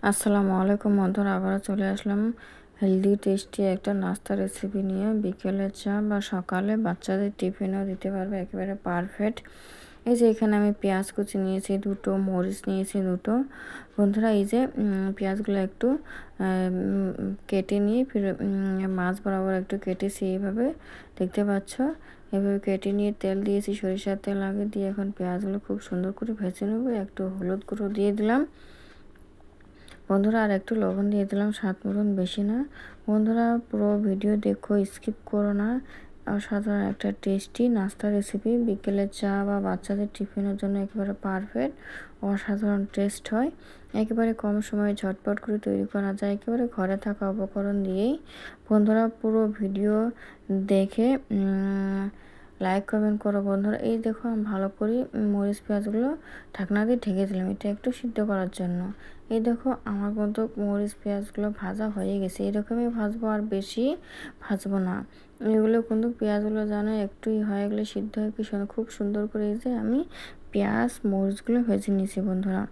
আসসালামু আলাইকুম বন্ধুরা, আবারও চলে আসলাম হেলদি টেস্টি একটা নাস্তা রেসিপি নিয়ে। বিকেলের চা বা সকালে বাচ্চাদের টিফিনেও দিতে পারবে, একেবারে পারফেক্ট। এই যে এখানে আমি পেঁয়াজ কুচি নিয়েছি দুটো, মরিচ নিয়েছি দুটো। বন্ধুরা এই যে পেঁয়াজগুলো একটু কেটে নিয়ে ফির মাছ বরাবর একটু কেটেছি এইভাবে, দেখতে পাচ্ছ। এভাবে কেটে নিয়ে তেল দিয়েছি, সরিষার তেল আগে দিয়ে এখন পেঁয়াজগুলো খুব সুন্দর করে ভেজে নেবো। একটু হলুদ গুঁড়ো দিয়ে দিলাম বন্ধুরা, আর একটু লবণ দিয়ে দিলাম স্বাদ মতন, বেশি না। বন্ধুরা পুরো ভিডিও দেখো, স্কিপ করো না। অসাধারণ একটা টেস্টি নাস্তা রেসিপি, বিকেলের চা বা বাচ্চাদের টিফিনের জন্য একেবারে পারফেক্ট। অসাধারণ টেস্ট হয়, একেবারে কম সময়ে ঝটপট করে তৈরি করা যায়, একেবারে ঘরে থাকা উপকরণ দিয়েই। বন্ধুরা পুরো ভিডিও দেখে লাইক কমেন্ট করো বন্ধুরা। এই দেখো আমি ভালো করে মরিচ পেঁয়াজগুলো ঢাকনা দিয়ে ঢেকে দিলাম, এটা একটু সিদ্ধ করার জন্য। এই দেখো আমার কিন্তু মরিচ পেঁয়াজগুলো ভাজা হয়ে গেছে, এরকমই ভাজবো, আর বেশি ভাজবো না। এগুলো কিন্তু পেঁয়াজগুলো জানো একটুই হয়ে গেলে সিদ্ধ হয়ে কি খুব সুন্দর করে এই যে আমি পেঁয়াজ মরিচগুলো ভেজে নিয়েছি বন্ধুরা।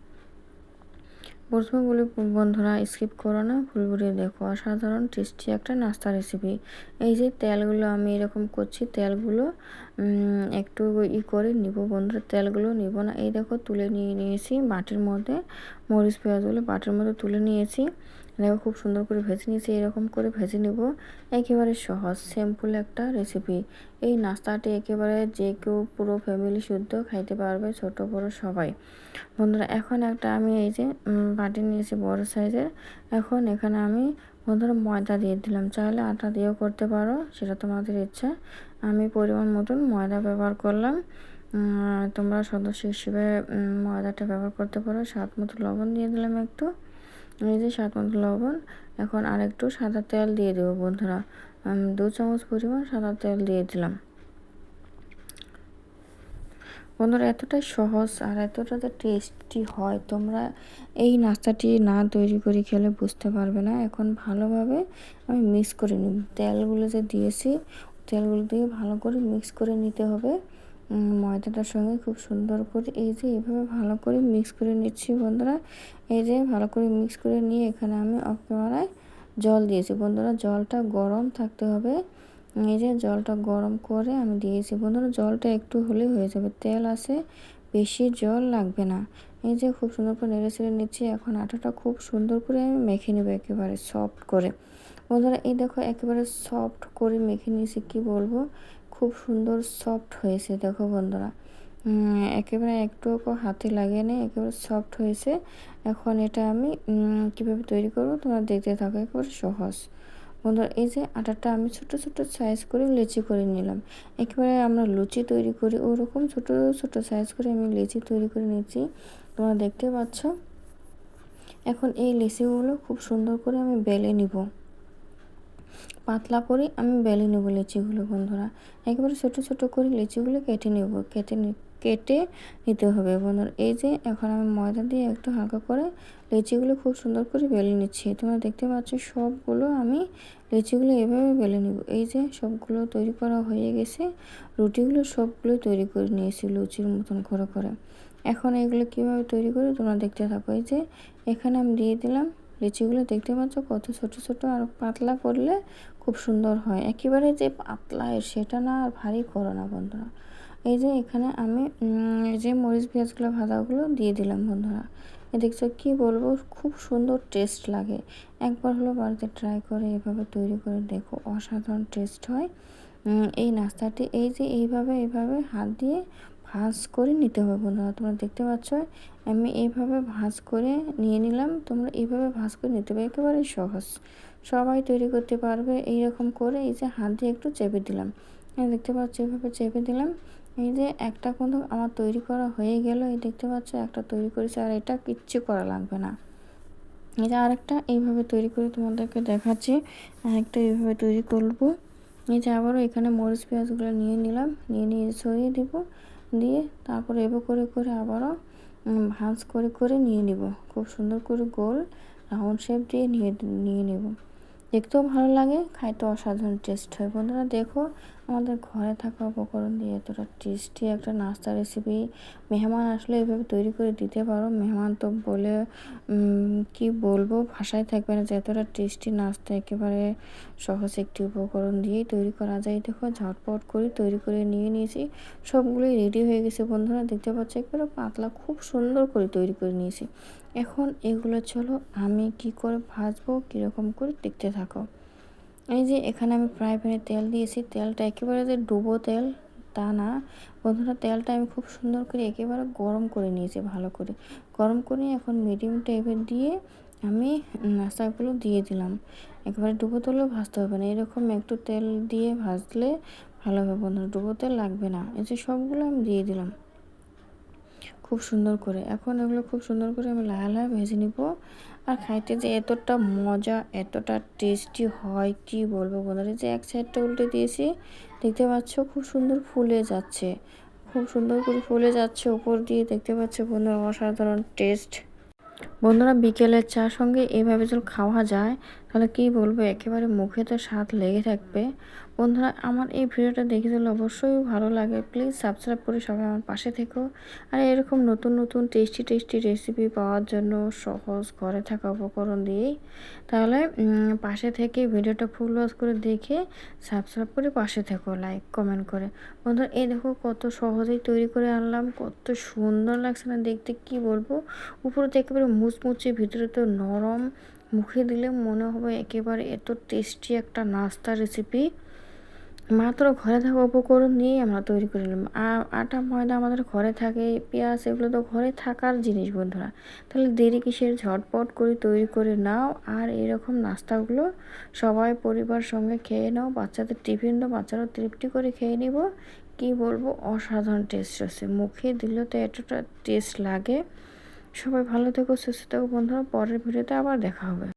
প্রথমে বলি বন্ধুরা, স্কিপ করো না, ভুলভুলিয়ে দেখো। অসাধারণ টেস্টি একটা নাস্তা রেসিপি। এই যে তেলগুলো আমি এরকম করছি, তেলগুলো একটু করে নিব বন্ধুরা, তেলগুলো নিব না। এই দেখো তুলে নিয়েছি বাটির মধ্যে, মরিচ পেঁয়াজগুলো বাটির মধ্যে তুলে নিয়েছি। দেখো খুব সুন্দর করে ভেজে নিয়েছি, এরকম করে ভেজে নেব। একেবারে সহজ সিম্পল একটা রেসিপি। এই নাস্তাটি একেবারে যে কেউ পুরো ফ্যামিলি শুদ্ধ খাইতে পারবে, ছোট বড় সবাই। বন্ধুরা এখন একটা আমি এই যে বাটি নিয়েছি বড় সাইজের। এখন এখানে আমি বন্ধুরা ময়দা দিয়ে দিলাম, চাইলে আটা দিয়েও করতে পারো, সেটা তোমাদের ইচ্ছা। আমি পরিমাণ মতন ময়দা ব্যবহার করলাম। তোমরা সদস্য হিসেবে ময়দাটা ব্যবহার করতে পারো। স্বাদ মতো লবণ দিয়ে দিলাম একটু, এই যে স্বাদ মতো লবণ। এখন আর একটু সাদা তেল দিয়ে দেবো বন্ধুরা, 2 চামচ পরিমাণ সাদা তেল দিয়ে দিলাম। বন্ধুরা এতটাই সহজ আর এতটা যে টেস্টি হয়, তোমরা এই নাস্তাটি না তৈরি করে খেলে বুঝতে পারবে না। এখন ভালোভাবে আমি মিক্স করে নিই, তেলগুলো যে দিয়েছি তেলগুলো দিয়ে ভালো করে মিক্স করে নিতে হবে ময়দাটার সঙ্গে, খুব সুন্দর করে। এই যে এইভাবে ভালো করে মিক্স করে নিচ্ছি বন্ধুরা। এই যে ভালো করে মিক্স করে নিয়ে এখানে আমি অফ ক্যামেরায় জল দিয়েছি বন্ধুরা, জলটা গরম থাকতে হবে। এই যে জলটা গরম করে আমি দিয়েছি বন্ধুরা, জলটা একটু হলেই হয়ে যাবে, তেল আছে, বেশি জল লাগবে না। এই যে খুব সুন্দর করে নেড়ে ছেড়ে নিচ্ছি। এখন আটাটা খুব সুন্দর করে আমি মেখে নেবো একেবারে সফট করে বন্ধুরা। এই দেখো একেবারে সফট করে মেখে নিয়েছি, কি বলবো, খুব সুন্দর সফট হয়েছে দেখো বন্ধুরা। একেবারে একটু হাতে লাগিয়ে নেই, একেবারে সফট হয়েছে। এখন এটা আমি কীভাবে তৈরি করবো তোমরা দেখতে থাকো, একেবারে সহজ বন্ধুরা। এই যে আটাটা আমি ছোট ছোট সাইজ করে লেচি করে নিলাম, একেবারে আমরা লুচি তৈরি করি ওরকম ছোট ছোট সাইজ করে আমি লেচি তৈরি করে নিচ্ছি, তোমরা দেখতে পাচ্ছ। এখন এই লেচিগুলো খুব সুন্দর করে আমি বেলে নিব, পাতলা করে আমি বেলে নেব লিচিগুলো বন্ধুরা। একেবারে ছোট ছোট করে লিচিগুলো কেটে নেব, কেটে নিতে হবে বন্ধুরা। এই যে এখন আমি ময়দা দিয়ে একটু হালকা করে লিচিগুলো খুব সুন্দর করে বেলে নিচ্ছি, তোমরা দেখতে পাচ্ছ। সবগুলো আমি লিচিগুলো এভাবে বেলে নিব। এই যে সবগুলো তৈরি করা হয়ে গেছে, রুটিগুলো সবগুলো তৈরি করে নিয়েছি লুচির মতন করে করে। এখন এগুলো কীভাবে তৈরি করি তোমরা দেখতে থাকো। এই যে এখানে আমি দিয়ে দিলাম লিচিগুলো, দেখতে পাচ্ছ কত ছোট ছোট, আর পাতলা করলে খুব সুন্দর হয়। একেবারে যে পাতলা সেটা না, আর ভারী করো না বন্ধুরা। এই যে এখানে আমি এই যে মরিচ পেঁয়াজগুলো ভাজাগুলো দিয়ে দিলাম বন্ধুরা। দেখছো কি বলবো, খুব সুন্দর টেস্ট লাগে। একবার হলো বাড়িতে ট্রাই করে এভাবে তৈরি করে দেখো, অসাধারণ টেস্ট হয় এই নাস্তাটি। এই যে এইভাবে হাত দিয়ে ভাঁজ করে নিতে হবে বন্ধুরা, তোমরা দেখতে পাচ্ছ। আমি এইভাবে ভাঁজ করে নিয়ে নিলাম, তোমরা এইভাবে ভাঁজ করে নিতে হবে, একেবারে সহজ, সবাই তৈরি করতে পারবে। এইরকম করে এই যে হাত দিয়ে একটু চেপে দিলাম, দেখতে পাচ্ছ, এইভাবে চেপে দিলাম। এই যে একটা কিন্তু আমার তৈরি করা হয়ে গেল, এই দেখতে পাচ্ছ একটা তৈরি করেছি, আর এটা কিচ্ছু করা লাগবে না। এই যে আরেকটা এইভাবে তৈরি করে তোমাদেরকে দেখাচ্ছি, আরেকটা এইভাবে তৈরি করবো। এই যে আবারও এখানে মরিচ পেঁয়াজগুলো নিয়ে নিলাম, নিয়ে ছড়িয়ে দিব, দিয়ে তারপরে এভাবে করে করে আবারও ভাঁজ করে করে নিয়ে নিব, খুব সুন্দর করে গোল রাউন্ড শেপ দিয়ে নিয়ে নিব। দেখতেও ভালো লাগে, খাইতে অসাধারণ টেস্ট হয়। বন্ধুরা দেখো, আমাদের ঘরে থাকা উপকরণ দিয়ে এতটা টেস্টি একটা নাস্তা রেসিপি মেহমান আসলে এভাবে তৈরি করে দিতে পারো। মেহমান তো বলে কি বলবো, ভাষায় থাকবে না যে এতটা টেস্টি নাস্তা একেবারে সহজ একটি উপকরণ দিয়েই তৈরি করা যায়। দেখো ঝটপট করে তৈরি করে নিয়ে নিয়েছি, সবগুলোই রেডি হয়ে গেছে। বন্ধুরা দেখতে পাচ্ছ একেবারে পাতলা, খুব সুন্দর করে তৈরি করে নিয়েছি। এখন এগুলো চলো আমি কি করে ভাজবো, কীরকম করে দেখতে থাকো। এই যে এখানে আমি ফ্রাই প্যানে তেল দিয়েছি, তেলটা একেবারে যে ডুবো তেল তা না বন্ধুরা, তেলটা আমি খুব সুন্দর করে একেবারে গরম করে নিয়েছি। ভালো করে গরম করে এখন মিডিয়াম টাইপের দিয়ে আমি নাস্তাগুলো দিয়ে দিলাম। একেবারে ডুবো তেলেও ভাজতে হবে না, এরকম একটু তেল দিয়ে ভাজলে ভালো হবে বন্ধুরা, ডুবো তেল লাগবে না। এই যে সবগুলো আমি দিয়ে দিলাম খুব সুন্দর করে। এখন এগুলো খুব সুন্দর করে আমি লাল ভেজে নিব। আর খাইতে যে এতটা মজা, এতটা টেস্টি হয় কি বলবো বন্ধুরা। যে এক সাইডটা উল্টে দিয়েছি, দেখতে পাচ্ছ খুব সুন্দর ফুলে যাচ্ছে, খুব সুন্দর করে ফুলে যাচ্ছে উপর দিয়ে, দেখতে পাচ্ছ বন্ধুরা অসাধারণ টেস্ট। বন্ধুরা বিকেলের চার সঙ্গে এইভাবে যদি খাওয়া যায় তাহলে কি বলবো, একেবারে মুখে তো স্বাদ লেগে থাকবে। বন্ধুরা আমার এই ভিডিওটা দেখে দিলে অবশ্যই ভালো লাগে, প্লিজ সাবস্ক্রাইব করে সবাই আমার পাশে থেকো। আর এরকম নতুন নতুন টেস্টি টেস্টি রেসিপি পাওয়ার জন্য সহজ ঘরে থাকা উপকরণ দিয়েই তাহলে পাশে থেকে ভিডিওটা ফুল ওয়াচ করে দেখে সাবস্ক্রাইব করে পাশে থেকো, লাইক কমেন্ট করে। বন্ধুরা এই দেখো কত সহজেই তৈরি করে আনলাম, কত সুন্দর লাগছে না দেখতে কি বলবো। উপরে তো একেবারে মুচমুচে, ভিতরে তো নরম, মুখে দিলে মনে হবে একেবারে এত টেস্টি একটা নাস্তা রেসিপি মাত্র ঘরে থাকা উপকরণ নিয়েই আমরা তৈরি করে নিলাম। আর আটা ময়দা আমাদের ঘরে থাকে, পেঁয়াজ এগুলো তো ঘরে থাকার জিনিস বন্ধুরা। তাহলে দেরি কিসের, ঝটপট করে তৈরি করে নাও। আর এরকম নাস্তাগুলো সবাই পরিবার সঙ্গে খেয়ে নাও, বাচ্চাদের টিফিন দাও, বাচ্চারাও তৃপ্তি করে খেয়ে নিব। কি বলবো, অসাধারণ টেস্ট আছে, মুখে দিলে তো এতটা টেস্ট লাগে। সবাই ভালো থেকো, সুস্থ থেকো বন্ধুরা, পরের ভিডিওতে আবার দেখা হবে।